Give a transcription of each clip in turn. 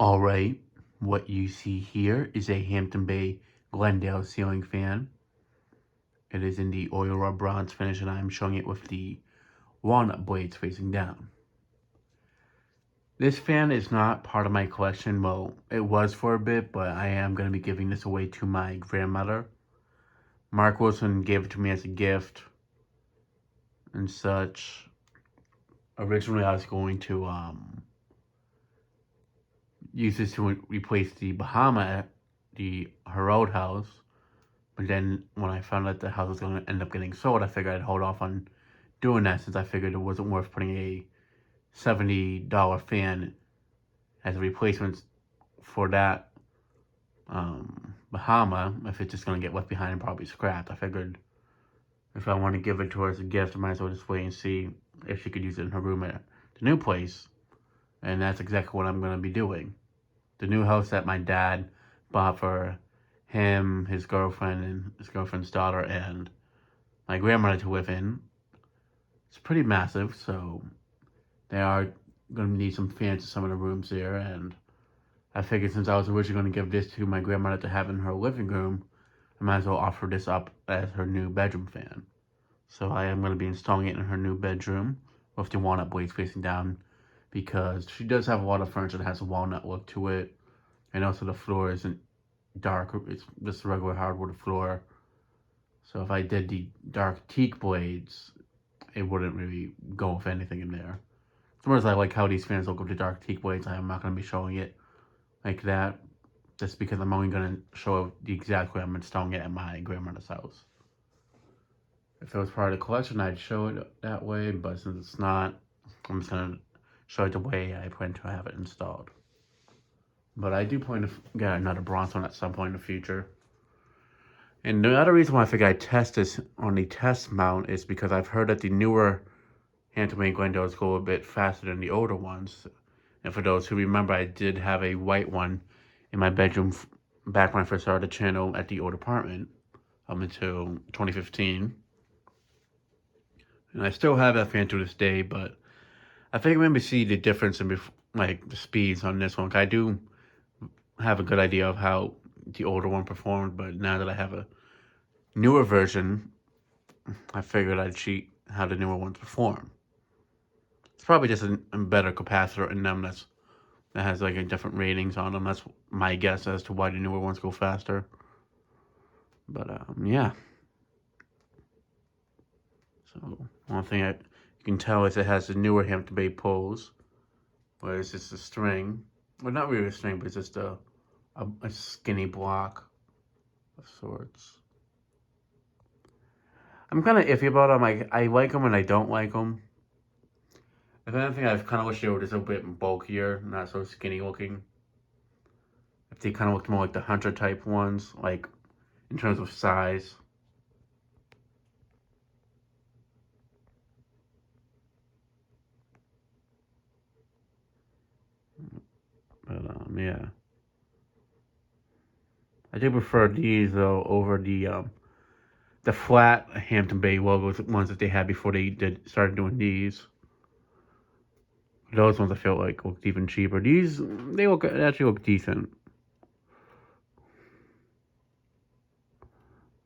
Alright, what you see here is a Hampton Bay Glendale ceiling fan. It is in the oil rub bronze finish and I'm showing it with the walnut blades facing down. This fan is not part of my collection. Well, it was for a bit, but I am going to be giving this away to my grandmother. Mark Wilson gave it to me as a gift and such. Originally, I was going to use this to replace the Bahama at her old house. But then when I found out the house was going to end up getting sold, I figured I'd hold off on doing that since I figured it wasn't worth putting a $70 fan as a replacement for that Bahama if it's just going to get left behind and probably scrapped. I figured if I want to give it to her as a gift, I might as well just wait and see if she could use it in her room at the new place. And that's exactly what I'm going to be doing. The new house that my dad bought for him, his girlfriend, and his girlfriend's daughter, and my grandmother to live in. It's pretty massive, so they are going to need some fans in some of the rooms there, and I figured since I was originally going to give this to my grandmother to have in her living room, I might as well offer this up as her new bedroom fan. So I am going to be installing it in her new bedroom with the walnut blades facing down because she does have a lot of furniture that has a walnut look to it, and also the floor isn't dark, it's just a regular hardwood floor. So if I did the dark teak blades, it wouldn't really go with anything in there. As much as I like how these fans look with the dark teak blades, I am not going to be showing it like that, just because I'm only going to show the exact way I'm installing it at my grandmother's house. If it was part of the collection, I'd show it that way, but since it's not, I'm just going to show it the way I plan to have it installed. But I do plan to get another bronze one at some point in the future. And the other reason why I figured I'd test this on the test mount is because I've heard that the newer Hampton Bay Glendales go a bit faster than the older ones. And for those who remember, I did have a white one in my bedroom back when I first started the channel at the old apartment up until 2015. And I still have that fan to this day, but I think maybe see the difference in like the speeds on this one. I do have a good idea of how the older one performed, but now that I have a newer version, I figured I'd cheat how the newer ones perform. It's probably just a better capacitor in them that has like a different ratings on them. That's my guess as to why the newer ones go faster. But yeah. So one thing you can tell is it has the newer Hampton Bay poles, where it's just a string. Well, not really a string, but it's just a skinny block of sorts. I'm kind of iffy about them. I like them and I don't like them. If anything, I kind of wish they were just a bit bulkier, not so skinny looking. If they kind of looked more like the Hunter type ones, like in terms of size. But yeah. I do prefer these though over the flat Hampton Bay logo ones that they had before they started doing these. Those ones I feel like looked even cheaper. These they actually look decent.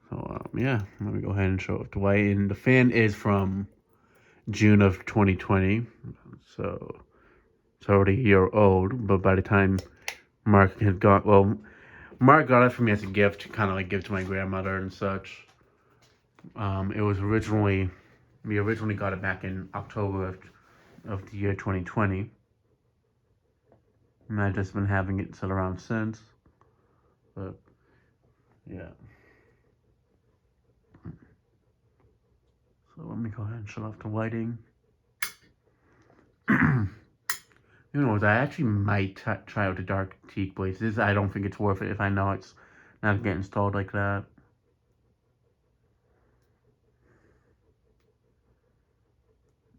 So yeah, let me go ahead and show it to white. And the fan is from June of 2020, so it's already a year old. But by the time Mark had Mark got it for me as a gift, to kind of like give to my grandmother and such. It was we originally got it back in October of the year 2020. And I've just been having it sit around since. But, yeah. So let me go ahead and shut off the lighting. You know, I actually might try out the dark teak blades. I don't think it's worth it if I know it's not getting installed like that.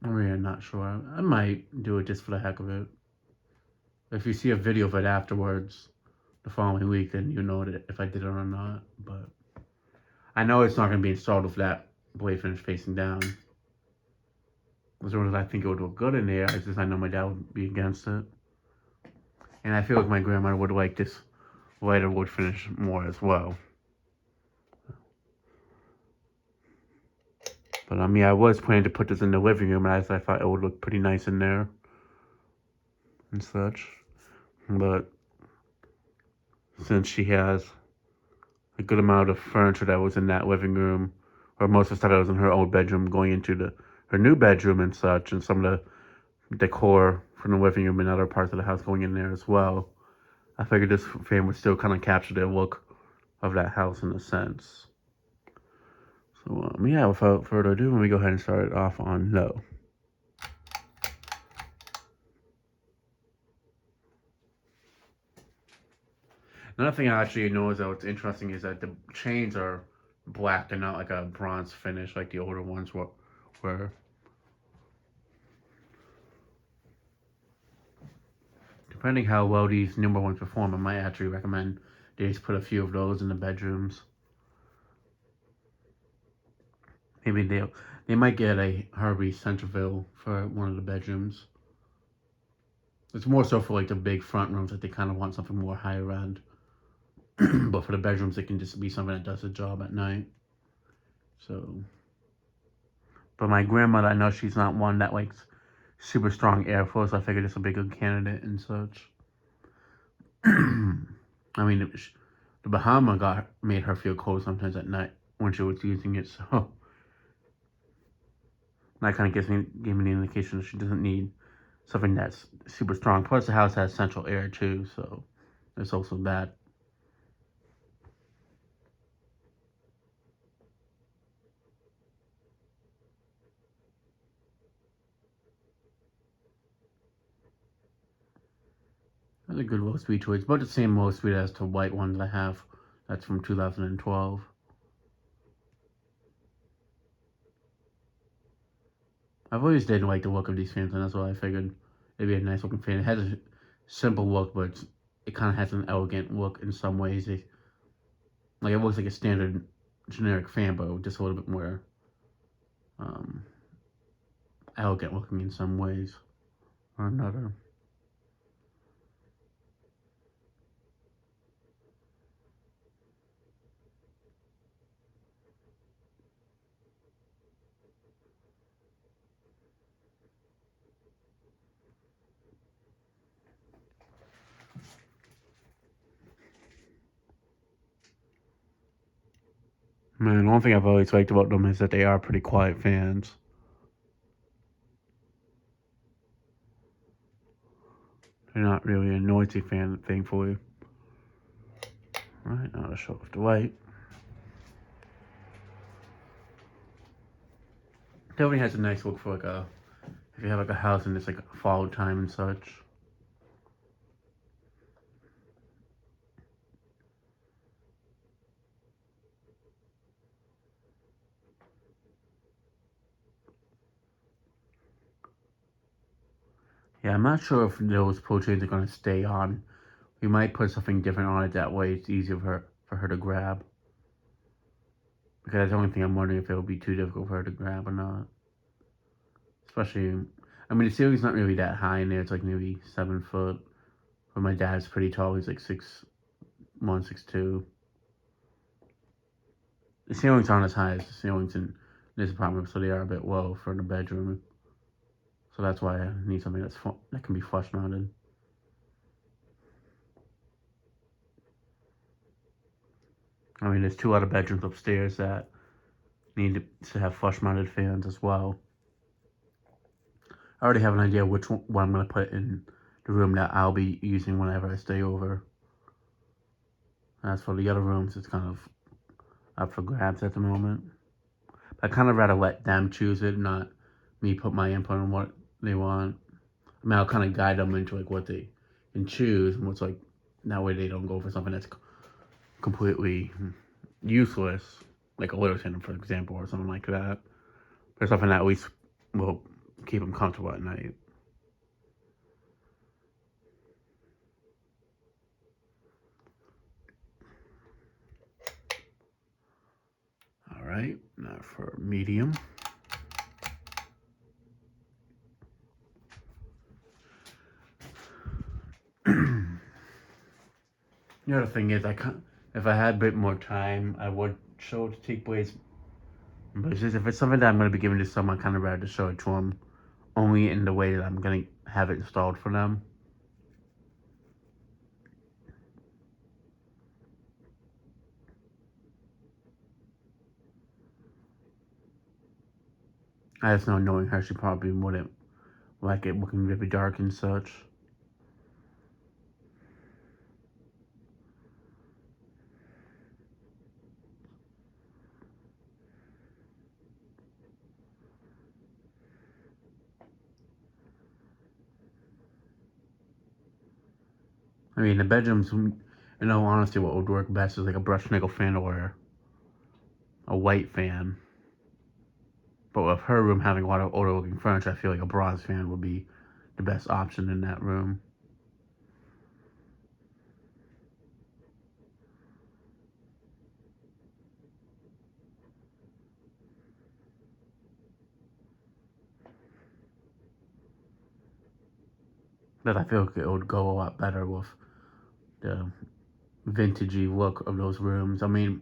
I'm really not sure. I might do it just for the heck of it. If you see a video of it afterwards, the following week, then you know that if I did it or not. But I know it's not going to be installed with that blade finish facing down. As long as I think it would look good in there, I know my dad would be against it. And I feel like my grandmother would like this lighter wood finish more as well. But yeah, I was planning to put this in the living room as I thought it would look pretty nice in there and such. But since she has a good amount of furniture that was in that living room, or most of the stuff that was in her old bedroom going into her new bedroom and such, and some of the decor from the living room and other parts of the house going in there as well, I figured this frame would still kind of capture the look of that house in a sense. So yeah, without further ado, let me go ahead and start it off on low. Another thing I actually noticed that what's interesting is that the chains are black. They're not like a bronze finish like the older ones were. Depending how well these newer ones perform, I might actually recommend they just put a few of those in the bedrooms. Maybe they might get a Harvey Centerville for one of the bedrooms. It's more so for like the big front rooms that they kind of want something more higher end. But for the bedrooms, it can just be something that does the job at night. So, but my grandmother, I know she's not one that likes super strong airflow, so I figured this would be a good candidate and such. I mean, the Bahama made her feel cold sometimes at night when she was using it, so that kind of gave me the indication that she doesn't need something that's super strong. Plus, the house has central air too, so there's also that. That's a good low speed choice, but the same low speed as the white one that I have. That's from 2012. I've always did like the look of these fans, and that's why I figured it'd be a nice looking fan. It has a simple look, but it kind of has an elegant look in some ways. It looks like a standard generic fan, but just a little bit more elegant looking in some ways or another. Man, the one thing I've always liked about them is that they are pretty quiet fans. They're not really a noisy fan, thankfully. Alright, now to show off the light. Definitely has a nice look for like if you have like a house and it's like fall time and such. Yeah, I'm not sure if those pull chains are gonna stay on. We might put something different on it, that way it's easier for her to grab. Because that's the only thing I'm wondering if it will be too difficult for her to grab or not. Especially, I mean, the ceiling's not really that high in there. It's like maybe 7 foot. But my dad's pretty tall. He's like 6'1", 6'2". The ceilings aren't as high as the ceilings in this apartment, so they are a bit low for the bedroom. So that's why I need something that can be flush mounted. I mean, there's 2 other bedrooms upstairs that need to have flush mounted fans as well. I already have an idea which one I'm going to put in the room that I'll be using whenever I stay over. As for the other rooms, it's kind of up for grabs at the moment. But I kind of rather let them choose it, not me put my input on what they want. I mean, I'll kind of guide them into like what they can choose and what's like, that way they don't go for something that's completely useless, like a litter tender, for example, or something like that. But something that at least will keep them comfortable at night. All right, now for medium. The other thing is, if I had a bit more time, I would show the teak blades. But it's just, if it's something that I'm going to be giving to someone, kind of rather to show it to them only in the way that I'm going to have it installed for them. I just know, knowing her, she probably wouldn't like it looking really dark and such. I mean, the bedrooms, in all honesty, what would work best is like a brushed nickel fan or a white fan. But with her room having a lot of older looking furniture, I feel like a bronze fan would be the best option in that room. But I feel like it would go a lot better with the vintagey look of those rooms. I mean,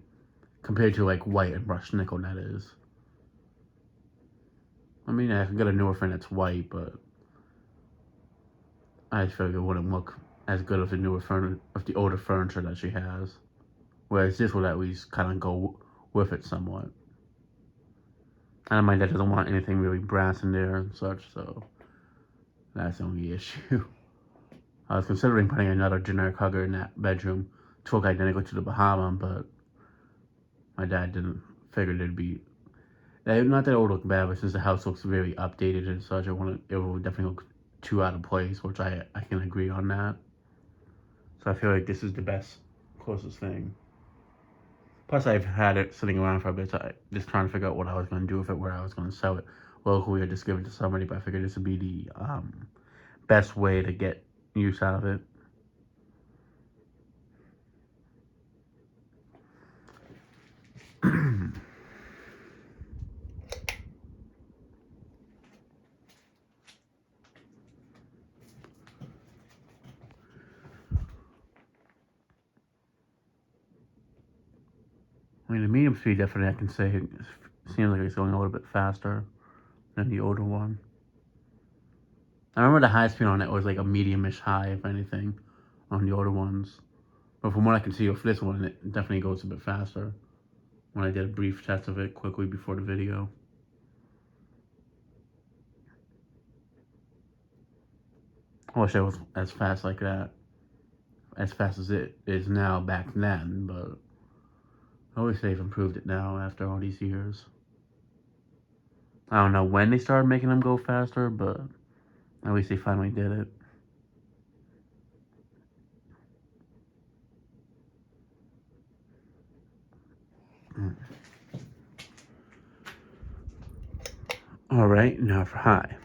compared to like white and brushed nickel, that is. I mean, I can get a newer fan that's white, but I just feel like it wouldn't look as good as the newer furniture, of the older furniture that she has. Whereas this would at least kind of go with it somewhat. And my dad doesn't want anything really brass in there and such, so that's the only issue. I was considering putting another generic hugger in that bedroom to look identical to the Bahama, but my dad didn't figure it'd be. Not that it would look bad, but since the house looks very updated and such, it will definitely look too out of place, which I can agree on that. So I feel like this is the best, closest thing. Plus, I've had it sitting around for a bit, so just trying to figure out what I was going to do with it, where I was going to sell it locally or just give it to somebody, but I figured this would be the best way to get use out of it. I mean, the medium speed definitely, I can say, seems like it's going a little bit faster than the older one. I remember the high speed on it was like a medium-ish high, if anything, on the older ones. But from what I can see with this one, it definitely goes a bit faster. When I did a brief test of it quickly before the video. I wish it was as fast like that, as fast as it is now back then, but I always say they've improved it now after all these years. I don't know when they started making them go faster, but at least they finally did it. Alright, now for high.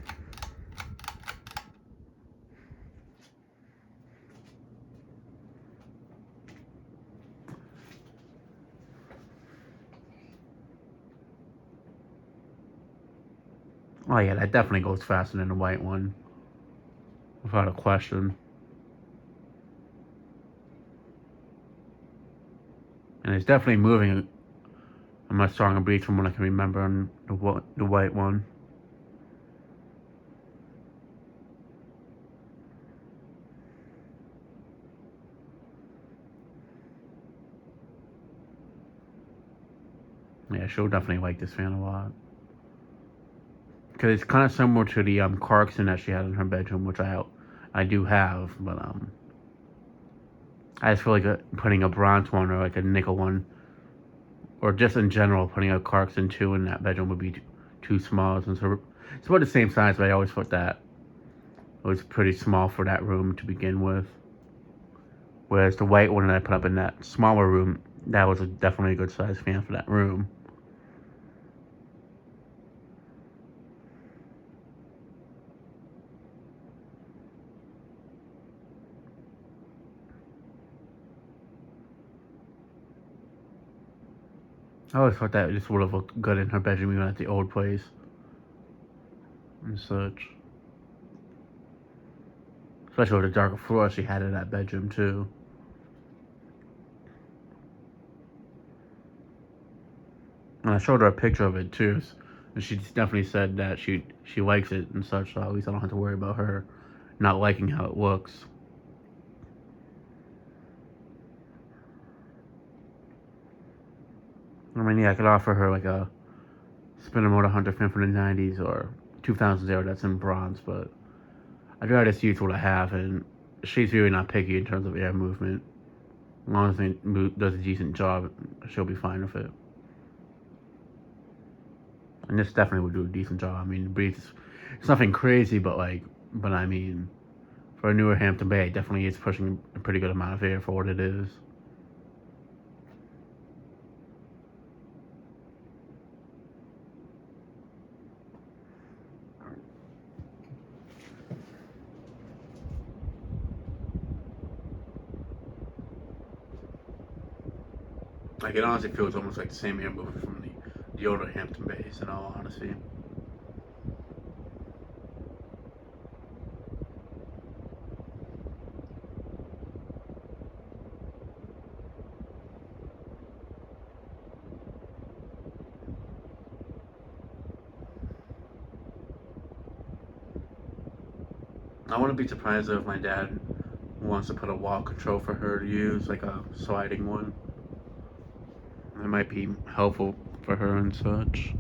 Oh yeah, that definitely goes faster than the white one. Without a question. And it's definitely moving a much stronger breeze from what I can remember on the white one. Yeah, she'll definitely like this fan a lot. Because it's kind of similar to the Clarkston that she had in her bedroom, which I do have, but I just feel like putting a bronze one or like a nickel one, or just in general putting a Clarkston 2 in that bedroom would be too small. Since it's about the same size, but I always thought that it was pretty small for that room to begin with. Whereas the white one that I put up in that smaller room, that was definitely a good size fan for that room. I always thought that just would have looked good in her bedroom, even at the old place and such. Especially with the darker floor she had in that bedroom too. And I showed her a picture of it too, and she definitely said that she likes it and such. So at least I don't have to worry about her not liking how it looks. I mean, yeah, I could offer her like a Spinner Motor Hunter fin from the 90s or 2000s era that's in bronze, but I'd rather just use what I have, and she's really not picky in terms of air movement. As long as it does a decent job, she'll be fine with it. And this definitely would do a decent job. I mean, the breeze it's nothing crazy, but I mean, for a newer Hampton Bay, it definitely is pushing a pretty good amount of air for what it is. Like, it honestly feels almost like the same air movement from the older Hampton Bays, in all honesty. I wouldn't be surprised if my dad wants to put a wall control for her to use, like a sliding one. It might be helpful for her and such.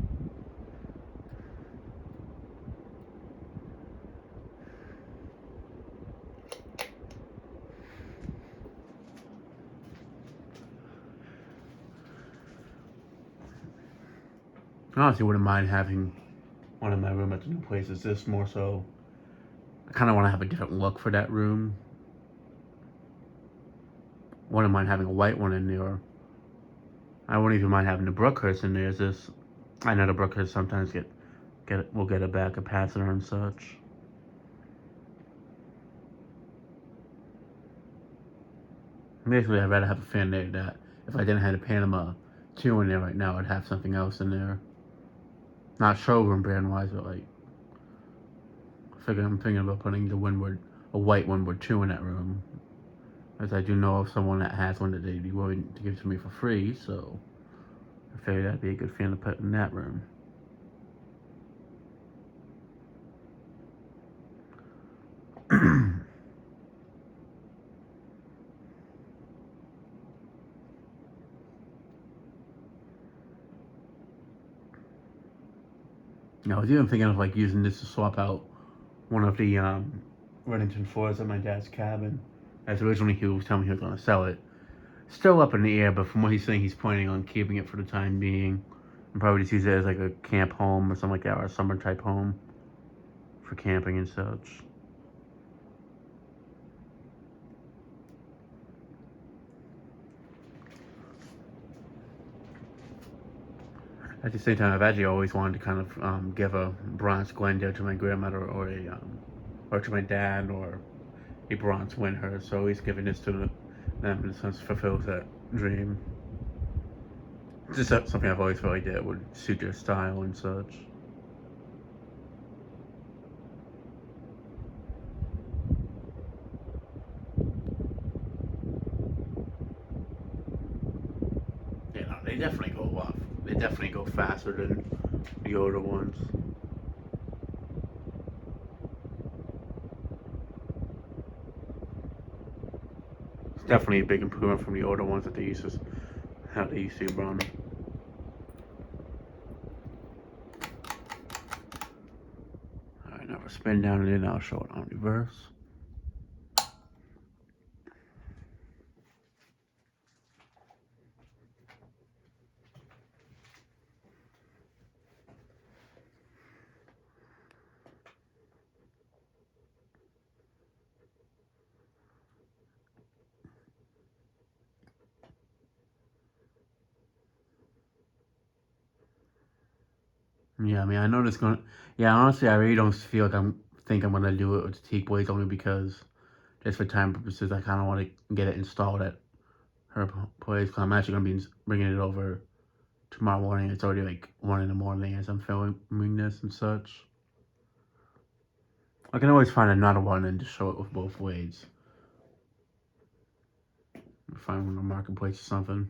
I honestly wouldn't mind having one in my room at the new place. It's just more so I kind of want to have a different look for that room. Wouldn't mind having a white one in there. I wouldn't even mind having the Brookhurst in there. It's just I know the Brookhurst sometimes will get a bad capacitor and such. Basically, I'd rather have a fan there that if I didn't have a Panama 2 in there right now, I'd have something else in there. Not showroom brand wise, but like I'm thinking about putting a white Windward 2 in that room. As I do know of someone that has one that they'd be willing to give to me for free, so I figured that'd be a good fan to put in that room. I was even thinking of like using this to swap out one of the Remington 4s at my dad's cabin. As originally he was telling me he was going to sell it. Still up in the air, but from what he's saying, he's planning on keeping it for the time being. And probably just use it as like a camp home or something like that, or a summer type home for camping and such. At the same time, I've actually always wanted to kind of give a bronze Glendale to my grandmother or to my dad or a bronze Windhurst. So he's giving this to them in a sense fulfills that dream. It's just something I've always felt like that would suit their style and such. Yeah, no, they definitely go off. They definitely go faster than the older ones. It's definitely a big improvement from the older ones that they used to run. Alright, now for spin down and in, I'll show it on reverse. Yeah, I mean, I know this going. Yeah, honestly, I really don't feel like I'm gonna do it with the teak blades only because just for time purposes, I kind of want to get it installed at her place. Cause I'm actually gonna be bringing it over tomorrow morning. It's already like 1 in the morning as I'm filming this and such. I can always find another one and just show it with both blades. Find one on the marketplace or something.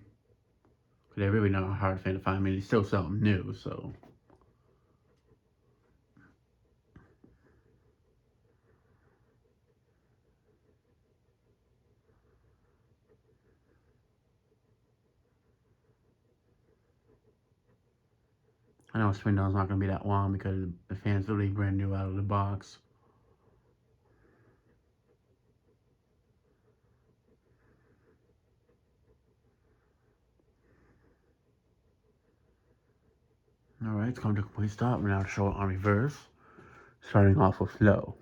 They're really not a hard fan to find. I mean, they still sell them new, so. I know spin down's not going to be that long because the fan's literally brand new out of the box. Alright, it's come to a complete stop. We're now to show it on reverse, starting off with low.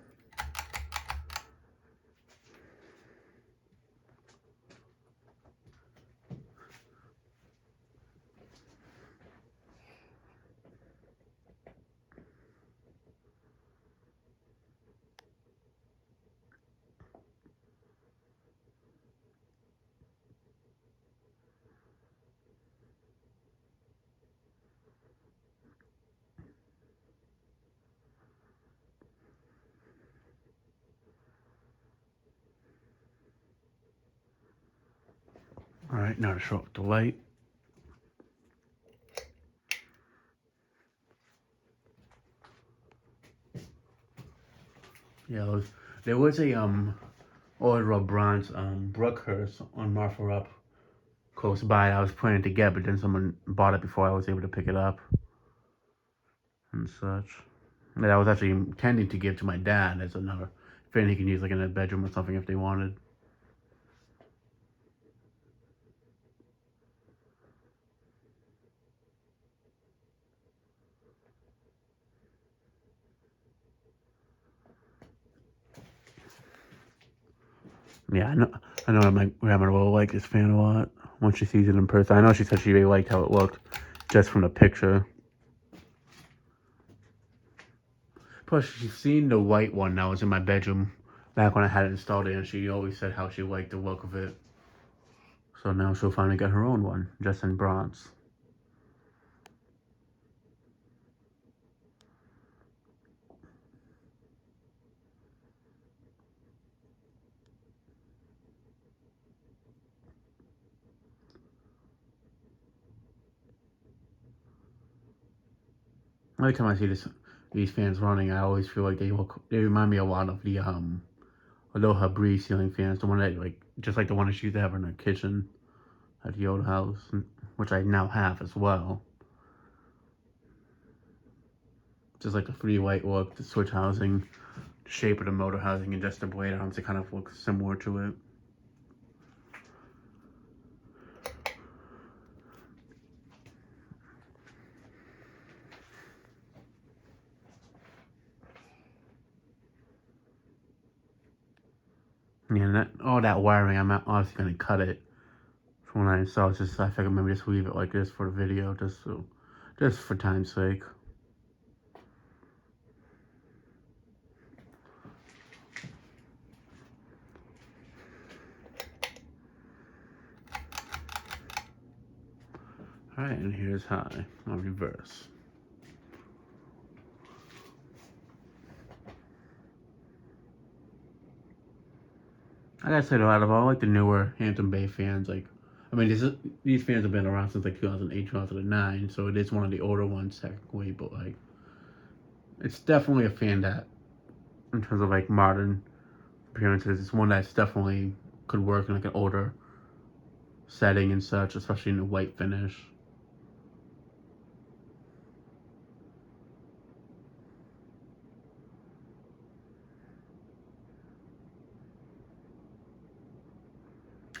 Alright, now to show up the light. Yeah, there was a order of bronze Brookhurst on Marfa Up close by. I was planning to get, but then someone bought it before I was able to pick it up and such. That I was actually intending to give to my dad as another fan he can use like in a bedroom or something if they wanted. Yeah, I know my grandma will like this fan a lot once she sees it in person. I know she said she really liked how it looked just from the picture. Plus, she's seen the white one that was in my bedroom back when I had it installed in, and she always said how she liked the look of it. So now she'll finally get her own one, just in bronze. Every time I see these fans running, I always feel like they remind me a lot of the Aloha Breeze ceiling fans, the one that just like the one that she used to have in her kitchen at the old house, which I now have as well. Just like the 3 white look, the switch housing, the shape of the motor housing, and just the blade arms, it kind of looks similar to it. Yeah, and all that wiring, I'm obviously going to cut it from when I install. I figured maybe just leave it like this for the video, just for time's sake. Alright, and here's high on reverse. Like I said, out of all the newer Hampton Bay fans, I mean, these fans have been around since 2008, 2009, so it is one of the older ones technically, but it's definitely a fan that, in terms of modern appearances, it's one that's definitely could work in an older setting and such, especially in the white finish.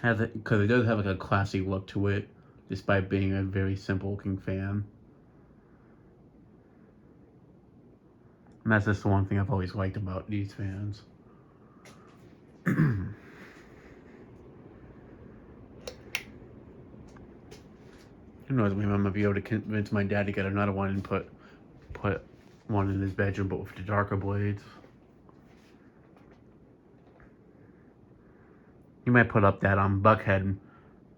Because it does have a classy look to it, despite being a very simple looking fan. And that's just the one thing I've always liked about these fans. Who knows, maybe I'm gonna be able to convince my dad to get another one and put one in his bedroom, but with the darker blades. He might put up that Buckhead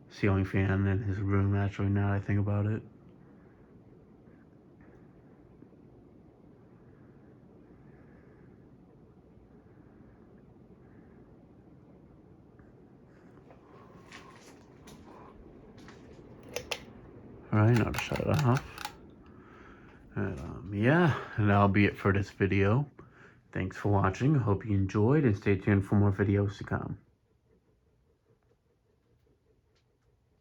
ceiling fan in his room, actually, now that I think about it. Alright, now to shut it off. And, yeah, and that'll be it for this video. Thanks for watching. I hope you enjoyed, and stay tuned for more videos to come.